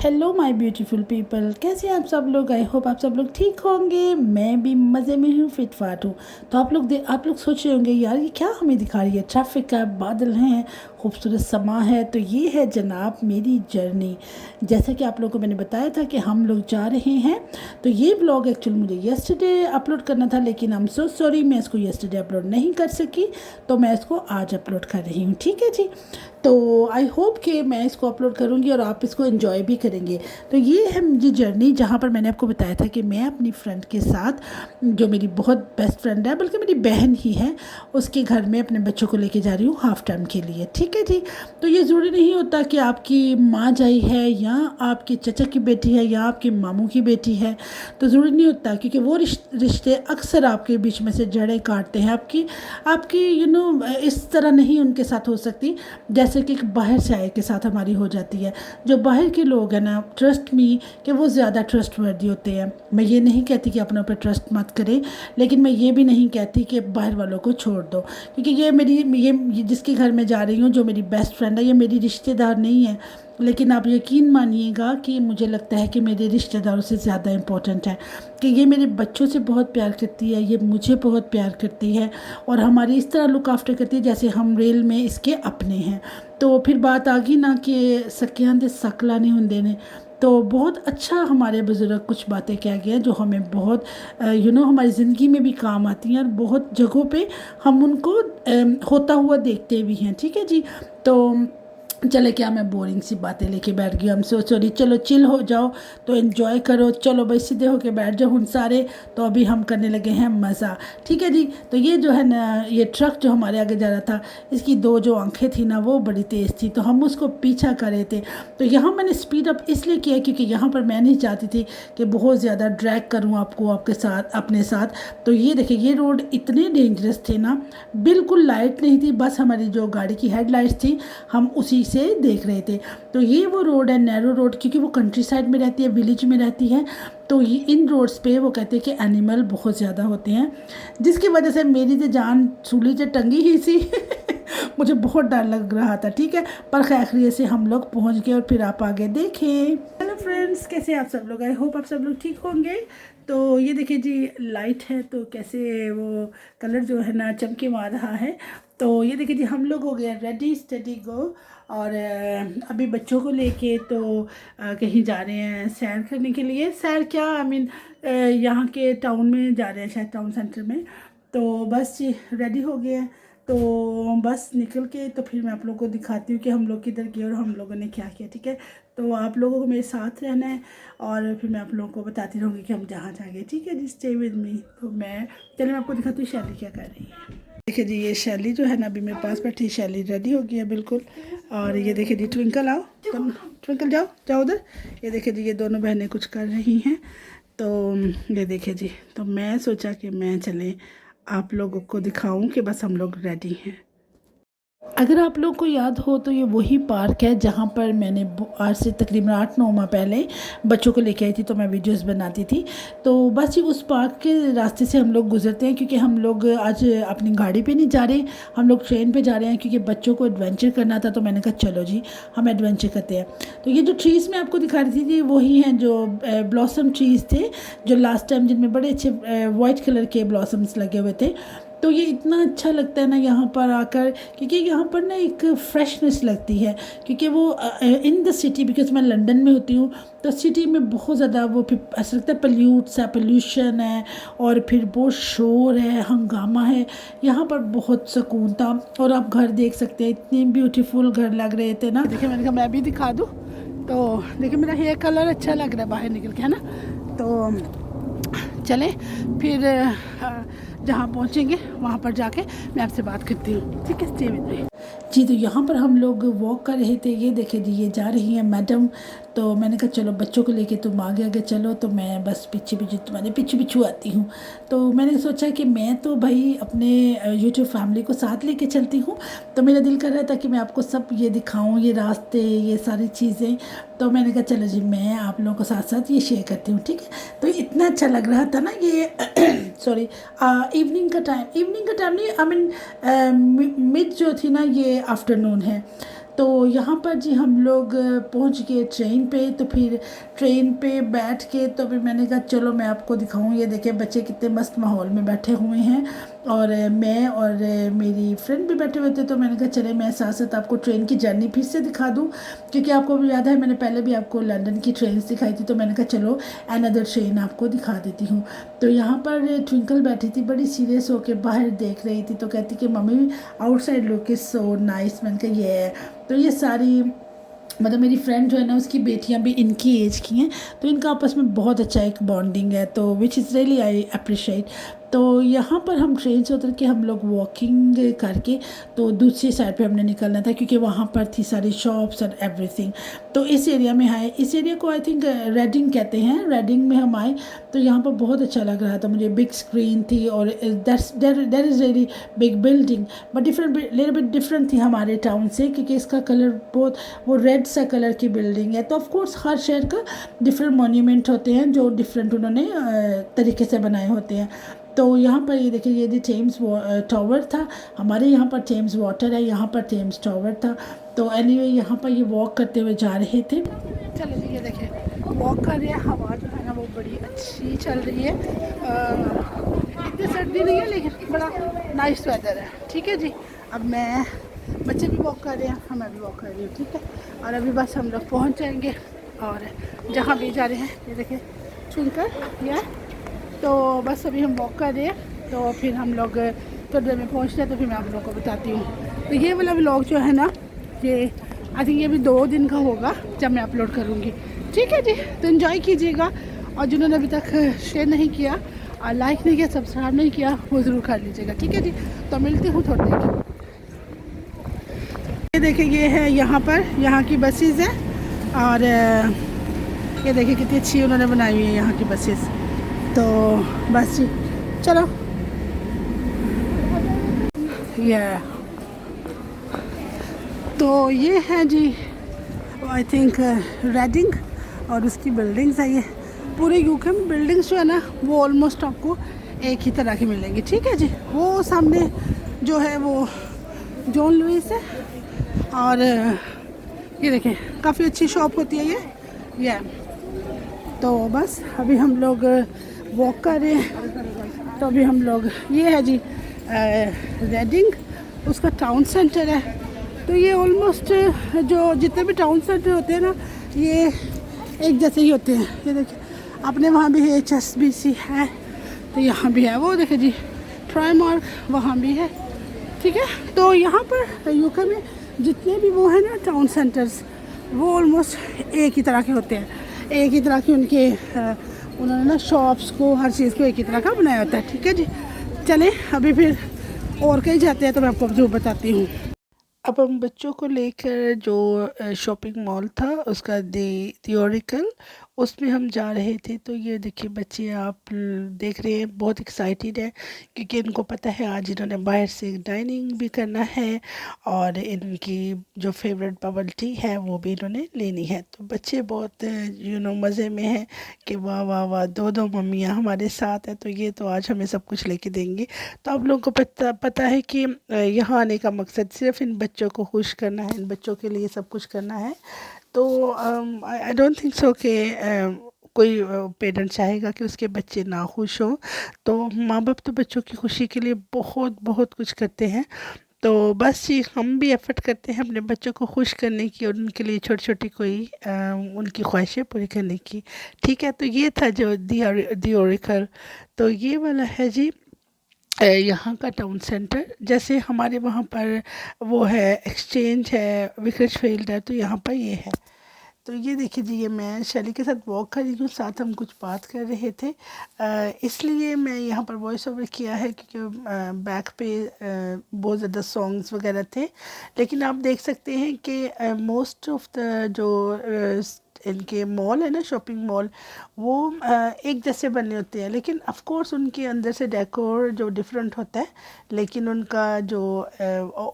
Hello my beautiful people, कैसे हैं आप सब लोग। आई होप आप सब लोग ठीक होंगे। मैं भी मज़े में हूँ, फिट फाट हूँ। तो आप लोग सोच रहे होंगे यार ये क्या हमें दिखा रही है। ट्रैफिक का बादल हैं, खूबसूरत समा है। तो ये है जनाब मेरी जर्नी। जैसा कि आप लोगों को मैंने बताया था कि हम लोग जा रहे हैं। तो ये व्लॉग एक्चुअली मुझे येस्टरडे अपलोड करना था, लेकिन आई एम सो सॉरी मैं इसको येस्टरडे अपलोड नहीं कर सकी। तो मैं इसको आज अपलोड कर रही हूँ, ठीक है जी। तो आई होप कि मैं इसको अपलोड करूँगी और आप इसको एंजॉय भी करेंगे। तो ये है मेरी जर्नी, जहाँ पर मैंने आपको बताया था कि मैं अपनी फ्रेंड के साथ, जो मेरी बहुत बेस्ट फ्रेंड है, बल्कि मेरी बहन ही है, उसके घर में अपने बच्चों को लेके जा रही हूँ हाफ़ टाइम के लिए, ठीक है जी। तो ये ज़रूरी नहीं होता कि आपकी माँ जाई है या आपके चचा की बेटी है या आपके मामू की बेटी है। तो ज़रूरी नहीं होता, क्योंकि वो रिश्ते अक्सर आपके बीच में से जड़ें काटते हैं। आपकी आपकी इस तरह नहीं उनके साथ हो सकती जैसे कि एक बाहर से आए के साथ हमारी हो जाती है। जो बाहर के लोग हैं ना, ट्रस्ट मी कि वो ज़्यादा ट्रस्टवर्दी होते हैं। मैं ये नहीं कहती कि अपने ऊपर ट्रस्ट मत करें, लेकिन मैं ये भी नहीं कहती कि बाहर वालों को छोड़ दो। क्योंकि ये जिसके घर में जा रही हूँ, जो मेरी बेस्ट फ्रेंड है, ये मेरी रिश्तेदार नहीं है, लेकिन आप यकीन मानिएगा कि मुझे लगता है कि मेरे रिश्तेदारों से ज़्यादा इम्पोर्टेंट है। कि ये मेरे बच्चों से बहुत प्यार करती है, ये मुझे बहुत प्यार करती है और हमारी इस तरह लुक आफ्टर करती है जैसे हम रियल में इसके अपने हैं। तो फिर बात आ गई ना कि सकियां दे सकला नहीं होंदे ने। तो बहुत अच्छा हमारे बुज़ुर्ग कुछ बातें कह गए जो हमें बहुत हमारी ज़िंदगी में भी काम आती हैं और बहुत जगहों पे हम उनको होता हुआ देखते भी हैं, ठीक है जी। तो चले क्या मैं बोरिंग सी बातें लेके बैठ गई। हम सॉरी, चलो चिल हो जाओ, तो एंजॉय करो। चलो भाई सीधे होके बैठ जाओ हम सारे। तो अभी हम करने लगे हैं मज़ा, ठीक है जी। तो ये जो है ना, ये ट्रक जो हमारे आगे जा रहा था, इसकी दो जो आंखें थी ना वो बड़ी तेज़ थी, तो हम उसको पीछा कर रहे थे। तो यहाँ मैंने स्पीड अप इसलिए किया क्योंकि यहाँ पर मैं नहीं चाहती थी कि बहुत ज़्यादा ड्रैग करूँ आपको आपके साथ अपने साथ। तो ये देखिए, ये रोड इतने डेंजरस थे ना, बिल्कुल लाइट नहीं थी, बस हमारी जो गाड़ी की हेडलाइट्स थी हम उसी से देख रहे थे। तो ये वो रोड है, नैरो रोड, क्योंकि वो कंट्री साइड में रहती है, विलेज में रहती है। तो ये इन रोड्स पे वो कहते हैं कि एनिमल बहुत ज़्यादा होते हैं, जिसकी वजह से मेरी तो जान सूली से टंगी ही सी मुझे बहुत डर लग रहा था, ठीक है। पर खैरियत से हम लोग पहुंच गए और फिर आप आगे देखें। हेलो फ्रेंड्स, कैसे आप सब लोग। आई होप आप सब लोग ठीक होंगे। तो ये देखिए जी, लाइट है तो कैसे वो कलर जो है ना चमके मार रहा है। तो ये देखिए जी, हम लोग हो गए रेडी स्टडी गो। और अभी बच्चों को लेके तो कहीं जा रहे हैं सैर करने के लिए। सैर क्या, आई मीन यहाँ के टाउन में जा रहे हैं, शायद टाउन सेंटर में। तो बस जी रेडी हो गए हैं, तो बस निकल के तो फिर मैं आप लोगों को दिखाती हूँ कि हम लोग किधर गए और हम लोगों ने क्या किया, ठीक है। तो आप लोगों को मेरे साथ रहना है और फिर मैं आप लोगों को बताती रहूँगी कि हम जहाँ जाएंगे, ठीक है जी। Stay with me. तो चलिए मैं आपको दिखाती हूँ शैली क्या कर रही है। देखिए जी, ये शैली जो है ना अभी मेरे पास बैठी, शैली रेडी हो गई है बिल्कुल। और ये देखिए जी, ट्विंकल आओ, तुम ट्विंकल जाओ जाओ उधर। ये देखिए जी, ये दोनों बहनें कुछ कर रही हैं। तो ये देखिए जी, तो मैं सोचा कि मैं चले आप लोगों को दिखाऊं कि बस हम लोग रेडी हैं। अगर आप लोग को याद हो तो ये वही पार्क है जहाँ पर मैंने आज से तकरीबन 8-9 माह पहले बच्चों को लेके आई थी, तो मैं वीडियोस बनाती थी। तो बस ये उस पार्क के रास्ते से हम लोग गुजरते हैं, क्योंकि हम लोग आज अपनी गाड़ी पे नहीं जा रहे, हम लोग ट्रेन पे जा रहे हैं, क्योंकि बच्चों को एडवेंचर करना था। तो मैंने कहा चलो जी हम एडवेंचर करते हैं। तो ये जो ट्रीज़ मैं आपको दिखा रही थी वही हैं जो ब्लॉसम ट्रीज़ थे, जो लास्ट टाइम जिनमें बड़े अच्छे वाइट कलर के ब्लॉसम्स लगे हुए थे। तो ये इतना अच्छा लगता है ना यहाँ पर आकर, क्योंकि यहाँ पर ना एक फ्रेशनेस लगती है। क्योंकि वो इन द सिटी, बिकॉज मैं लंदन में होती हूँ, तो सिटी में बहुत ज़्यादा वो ऐसा लगता है पोल्यूशन है और फिर बहुत शोर है, हंगामा है। यहाँ पर बहुत सुकून था। और आप घर देख सकते हैं, इतने ब्यूटीफुल घर लग रहे थे ना। देखिए मैंने कहा मैं भी दिखा दूँ। तो देखिए मेरा हेयर कलर अच्छा लग रहा है बाहर निकल के, है ना। तो चलें फिर जहाँ पहुँचेंगे वहाँ पर जाके मैं आपसे बात करती हूँ, ठीक है। स्टे विद मी जी। तो यहाँ पर हम लोग वॉक कर रहे थे। ये देखे जी, ये जा रही हैं मैडम। तो मैंने कहा चलो बच्चों को लेके तुम आगे आगे चलो, तो मैं बस पीछे पीछे तुम्हारे पीछे पीछू आती हूँ। तो मैंने सोचा कि मैं तो भाई अपने यूट्यूब फैमिली को साथ लेके चलती हूँ। तो मेरा दिल कर रहा था कि मैं आपको सब ये दिखाऊँ, ये रास्ते, ये सारी चीज़ें। तो मैंने कहा चलो जी मैं आप लोगों को साथ साथ ये शेयर करती हूँ, ठीक है। तो इतना अच्छा लग रहा था ना ये सॉरी, इवनिंग का टाइम नहीं, आई मीन मिड जो थी ना, ये आफ्टरनून है। तो यहाँ पर जी हम लोग पहुँच गए ट्रेन पे। तो फिर ट्रेन पे बैठ के तो फिर मैंने कहा चलो मैं आपको दिखाऊँ। ये देखिए बच्चे कितने मस्त माहौल में बैठे हुए हैं, और मैं और मेरी फ्रेंड भी बैठे हुए थे। तो मैंने कहा चले मैं साथ साथ आपको ट्रेन की जर्नी फिर से दिखा दूँ, क्योंकि आपको भी याद है मैंने पहले भी आपको लंदन की ट्रेन दिखाई थी। तो मैंने कहा चलो अनदर ट्रेन आपको दिखा देती हूँ। तो यहाँ पर ट्विंकल बैठी थी बड़ी सीरियस होकर बाहर देख रही थी। तो कहती कि mummy outside look is so nice. मैंने कहा ये तो ये सारी मतलब मेरी फ्रेंड जो है ना उसकी बेटियां भी इनकी एज की हैं, तो इनका आपस में बहुत अच्छा एक बॉन्डिंग है, तो which is really I appreciate. तो यहाँ पर हम ट्रेन से उतर के हम लोग वॉकिंग करके तो दूसरी साइड पे हमने निकलना था, क्योंकि वहाँ पर थी सारी शॉप्स और एवरीथिंग। तो इस एरिया में आए, इस एरिया को आई थिंक रेडिंग कहते हैं। रेडिंग में हम आए तो यहाँ पर बहुत अच्छा लग रहा था मुझे। बिग स्क्रीन थी और there is really big building, but different little bit different थी हमारे टाउन से, क्योंकि इसका कलर बहुत वो रेड सा कलर की बिल्डिंग है। तो ऑफ कोर्स हर शहर का डिफरेंट मॉन्यूमेंट होते हैं जो डिफरेंट उन्होंने तरीके से बनाए होते हैं। तो यहाँ पर ये देखिए ये थेम्स टावर था। हमारे यहाँ पर थेम्स वाटर है, यहाँ पर थेम्स टावर था। तो एनीवे यहाँ पर ये वॉक करते हुए जा रहे थे। चलो जी ये देखिए वॉक कर रहे हैं, हवा जो है ना वो बड़ी अच्छी चल रही है। इतनी सर्दी नहीं है लेकिन बड़ा नाइस वेदर है। ठीक है जी, अब मैं बच्चे भी वॉक कर रहे हैं, मैं भी वॉक कर रही हूँ। ठीक है, और अभी बस हम लोग पहुँच जाएंगे और जहाँ भी जा रहे हैं ये देखिए चुनकर या। तो बस अभी हम वॉक कर रहे हैं, तो फिर हम लोग थोड़ी देर में पहुँचते हैं, तो फिर मैं आप लोगों को बताती हूँ। तो ये वाला व्लॉग जो है ना ये आई थिंक ये भी 2 दिन का होगा जब मैं अपलोड करूँगी। ठीक है जी, तो इन्जॉय कीजिएगा, और जिन्होंने अभी तक शेयर नहीं किया और लाइक नहीं किया सब्सक्राइब नहीं किया वो ज़रूर कर लीजिएगा। ठीक है जी, तो मिलती हूँ थोड़ी देर। ये देखिए ये है यहाँ पर यहाँ की बसेस है, और ये देखिए कितनी अच्छी उन्होंने बनाई हुई है यहाँ की बसेस। तो बस जी चलो ये तो ये है जी आई थिंक रेडिंग, और उसकी बिल्डिंग्स है। ये पूरे यूके में बिल्डिंग्स जो है ना वो ऑलमोस्ट आपको एक ही तरह की मिलेंगी। ठीक है जी, वो सामने जो है वो जॉन लुइस है, और ये देखें काफ़ी अच्छी शॉप होती है ये। तो बस अभी हम लोग वॉक कर रहे हैं। तो अभी हम लोग ये है जी रेडिंग, उसका टाउन सेंटर है। तो ये ऑलमोस्ट जो जितने भी टाउन सेंटर होते हैं ना ये एक जैसे ही होते हैं। ये देखिए अपने वहाँ भी HSBC है, तो यहाँ भी है। वो देखिए जी ट्राईमार्क वहाँ भी है। ठीक है, तो यहाँ पर यूके में जितने भी वो हैं ना टाउन सेंटर्स वो ऑलमोस्ट एक ही तरह के होते हैं। एक ही तरह की उनके उन्होंने ना शॉप्स को हर चीज़ को एक ही तरह का बनाया होता है। ठीक है जी, चलें अभी फिर और कहीं जाते हैं तो मैं आपको जरूर बताती हूँ। अब हम बच्चों को लेकर जो शॉपिंग मॉल था उसका थियोरिकल उसमें हम जा रहे थे। तो ये देखिए बच्चे आप देख रहे हैं बहुत एक्साइटेड है, क्योंकि इनको पता है आज इन्होंने बाहर से डाइनिंग भी करना है, और इनकी जो फेवरेट बबल टी है वो भी इन्होंने लेनी है। तो बच्चे बहुत मज़े में हैं कि वाह वाह वाह 2 मम्मियाँ हमारे साथ हैं, तो ये तो आज हमें सब कुछ लेके देंगी। तो आप लोगों को पता है कि यहाँ आने का मकसद सिर्फ इन बच्चों को खुश करना है, इन बच्चों के लिए सब कुछ करना है। तो आई डोंट थिंक सो कि कोई पेरेंट चाहेगा कि उसके बच्चे ना खुश हों। तो माँ बाप तो बच्चों की खुशी के लिए बहुत बहुत कुछ करते हैं। तो बस जी हम भी एफ़र्ट करते हैं अपने बच्चों को खुश करने की और उनके लिए छोटी छोटी कोई उनकी ख्वाहिशें पूरी करने की। ठीक है, तो ये था जो दी ओरिकल। तो ये वाला है जी यहाँ का टाउन सेंटर। जैसे हमारे वहाँ पर वो है एक्सचेंज है, विक्रेज फील्ड है, तो यहाँ पर ये है। तो ये देखिए जी ये मैं शैली के साथ वॉक कर रही हूँ, साथ हम कुछ बात कर रहे थे, इसलिए मैं यहाँ पर वॉइस ओवर किया है क्योंकि बैक पे बहुत ज़्यादा सॉन्ग्स वगैरह थे। लेकिन आप देख सकते हैं कि मोस्ट ऑफ द जो इनके मॉल है ना, शॉपिंग मॉल, वो एक जैसे बने होते हैं, लेकिन ऑफ कोर्स उनके अंदर से डेकोर जो डिफरेंट होता है, लेकिन उनका जो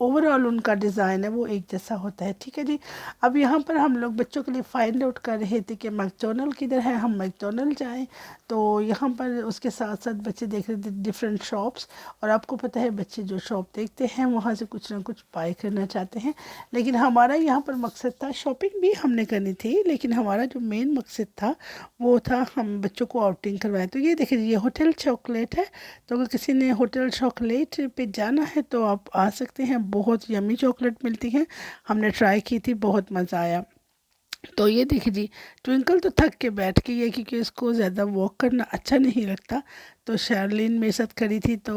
ओवरऑल उनका डिज़ाइन है वो एक जैसा होता है। ठीक है जी। अब यहाँ पर हम लोग बच्चों के लिए फाइंड आउट कर रहे थे कि मैकडोनल्ड किधर है, हम मैकडोनल्ड जाएं। तो यहाँ पर उसके साथ साथ बच्चे देख रहे थे डिफरेंट शॉप्स, और आपको पता है बच्चे जो शॉप देखते हैं वहाँ से कुछ ना कुछ बाय करना चाहते हैं। लेकिन हमारा यहाँ पर मकसद था, शॉपिंग भी हमने करनी थी, लेकिन हमारा जो मेन मकसद था वो था हम बच्चों को आउटिंग करवाएं। तो ये देखिए, ये होटल चॉकलेट है। तो अगर किसी ने होटल चॉकलेट पे जाना है तो आप आ सकते हैं, बहुत यमी चॉकलेट मिलती है, हमने ट्राई की थी, बहुत मज़ा आया। तो ये देखिए जी, ट्विंकल तो थक के बैठ गई है क्योंकि उसको ज़्यादा वॉक करना अच्छा नहीं लगता। तो शार्लिन मेरे साथ खड़ी थी, तो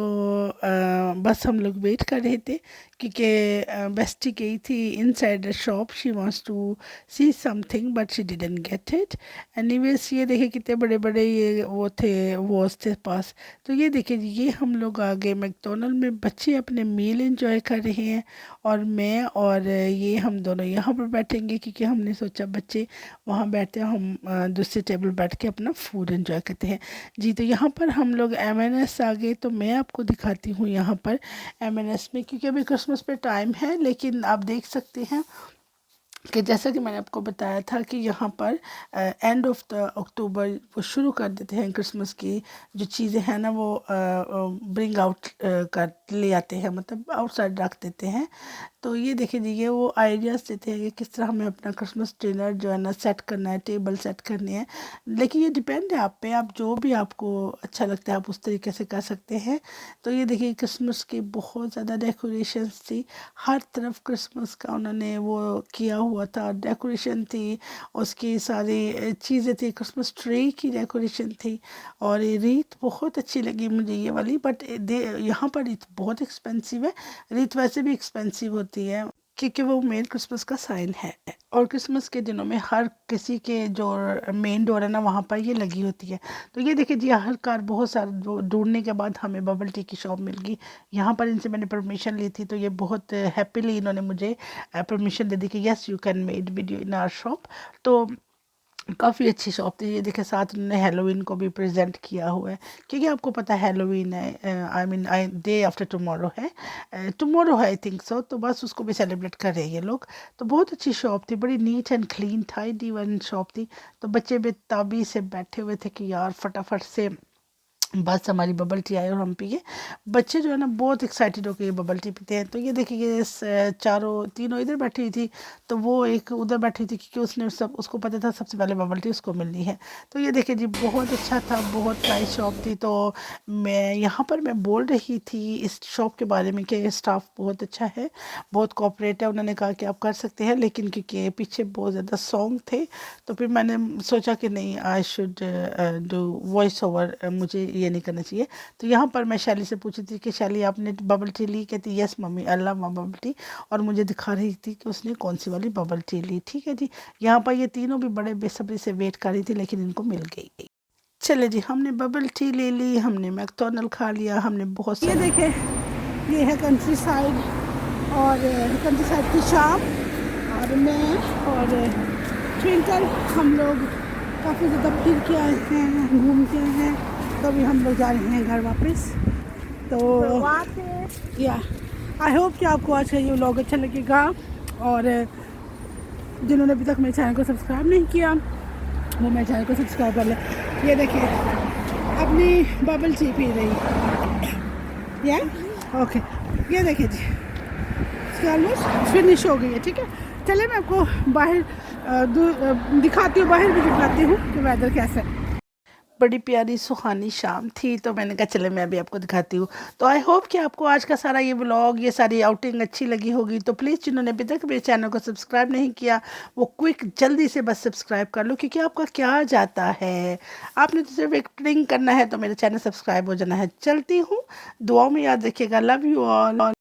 बस हम लोग वेट कर रहे थे क्योंकि बेस्टी गई थी inside the shop, she wants to see something but she didn't get it. Anyways ये देखिए कितने बड़े बड़े ये वो थे, वॉच थे पास। तो ये देखिए जी, ये हम लोग आ गए मैकडोनल्ड में, बच्चे अपने मील एंजॉय कर रहे हैं और मैं और ये हम दोनों यहाँ पर बैठेंगे क्योंकि हमने सोचा बच्चे वहाँ बैठते हैं, हम दूसरे टेबल बैठ के अपना फूड एंजॉय करते हैं जी। तो यहाँ पर हम लोग M&S आ गए, तो मैं आपको दिखाती हूँ यहाँ पर M&S में, क्योंकि अभी क्रिसमस पे टाइम है, लेकिन आप देख सकते हैं कि जैसा कि मैंने आपको बताया था कि यहाँ पर एंड ऑफ द अक्टूबर वो शुरू कर देते हैं क्रिसमस की जो चीज़ें हैं ना, वो ब्रिंग आउट कर ले आते हैं, मतलब आउटसाइड रख देते हैं। तो ये देखिए जी, ये वो आइडियाज़ देते हैं कि किस तरह हमें अपना क्रिसमस डिनर जो है ना सेट करना है, टेबल सेट करनी है। लेकिन ये डिपेंड है आप पे, आप जो भी आपको अच्छा लगता है आप उस तरीके से कर सकते हैं। तो ये देखिए क्रिसमस की बहुत ज़्यादा डेकोरेशंस थी, हर तरफ क्रिसमस का उन्होंने वो किया हुआ था, डेकोरेशन थी, उसकी सारी चीज़ें थी, क्रिसमस ट्री की डेकोरेशन थी। और ये रीत बहुत अच्छी लगी मुझे ये वाली, बट यहाँ पर रीत बहुत एक्सपेंसिव है। रीत वैसे भी एक्सपेंसिव होती है क्योंकि वो मेन क्रिसमस का साइन है, और क्रिसमस के दिनों में हर किसी के जो मेन डोर है ना वहाँ पर ये लगी होती है। तो ये देखिए जी, हर कार बहुत सारा ढूंढने के बाद हमें बबल टी की शॉप मिल गई। यहाँ पर इनसे मैंने परमिशन ली थी, तो ये बहुत हैप्पीली इन्होंने मुझे परमिशन दे दी कि yes you can made video in our shop. तो काफ़ी अच्छी शॉप थी। ये देखे साथ उन्होंने हेलोवीन को भी प्रेजेंट किया हुआ है, क्योंकि आपको पता है हेलोवीन है, I mean day after tomorrow है, टुमारो है आई थिंक सो, तो बस उसको भी सेलिब्रेट कर रहे हैं ये लोग। तो बहुत अच्छी शॉप थी, बड़ी neat and clean tidy one shop थी। तो बच्चे बेताबी से बैठे हुए थे कि यार फटाफट से बस हमारी बबल टी आई और हम पिए। बच्चे जो है ना बहुत एक्साइटेड होकर ये बबल टी पीते हैं। तो ये देखिए ये चारों तीनों इधर बैठी हुई थी, तो वो एक उधर बैठी थी क्योंकि उसने सब उसको पता था सबसे पहले बबल टी उसको मिलनी है। तो ये देखिए जी, बहुत अच्छा था, बहुत नाइस शॉप थी। तो मैं यहाँ पर मैं बोल रही थी इस शॉप के बारे में कि स्टाफ बहुत अच्छा है, बहुत कोऑपरेट है। उन्होंने कहा कि आप कर सकते हैं, लेकिन क्योंकि पीछे बहुत ज़्यादा सॉन्ग थे तो फिर मैंने सोचा कि नहीं, I should do voice over, मुझे ये नहीं करना चाहिए। तो यहाँ पर मैं शैली से पूछी थी कि शैली आपने बबल टी ली? कहती यस मम्मी, अल्लाह बबल टी, और मुझे दिखा रही थी कि उसने कौन सी वाली बबल टी ली। ठीक है जी। यहाँ पर ये तीनों भी बड़े बेसब्री से वेट कर रही थी, लेकिन इनको मिल गई। चले जी, हमने बबल टी ले ली, हमने मैकडोनल्ड खा लिया, हमने बहुत ये देखे, ये है कंट्री साइड, और कंट्री साइड की शाम, और मैं और ट्विंकल हम लोग काफ़ी ज़्यादा फिर के आए हैं, घूम के आए हैं। तो अभी हम लोग जा रहे हैं घर वापस। तो या आई होप कि आपको आज का ये व्लॉग अच्छा लगेगा, और जिन्होंने अभी तक मेरे चैनल को सब्सक्राइब नहीं किया वो मेरे चैनल को सब्सक्राइब कर ले। ये देखिए अपनी बबल टी पी रही या ओके, ये देखिए जी इसकी ऑलमोस्ट फिनिश हो गई है। ठीक है, चलिए मैं आपको बाहर दिखाती हूँ, बाहर भी दिखाती हूँ कि वेदर कैसा है। बड़ी प्यारी सुहानी शाम थी, तो मैंने कहा चले मैं भी आपको दिखाती हूँ। तो आई होप कि आपको आज का सारा ये व्लॉग, ये सारी आउटिंग अच्छी लगी होगी। तो प्लीज़ जिन्होंने अभी तक मेरे चैनल को सब्सक्राइब नहीं किया वो क्विक जल्दी से बस सब्सक्राइब कर लो, क्योंकि आपका क्या जाता है, आपने तो सिर्फ एक ट्रिंग करना है तो मेरा चैनल सब्सक्राइब हो जाना है। चलती हूँ, दुआओं में याद रखिएगा। Love you all.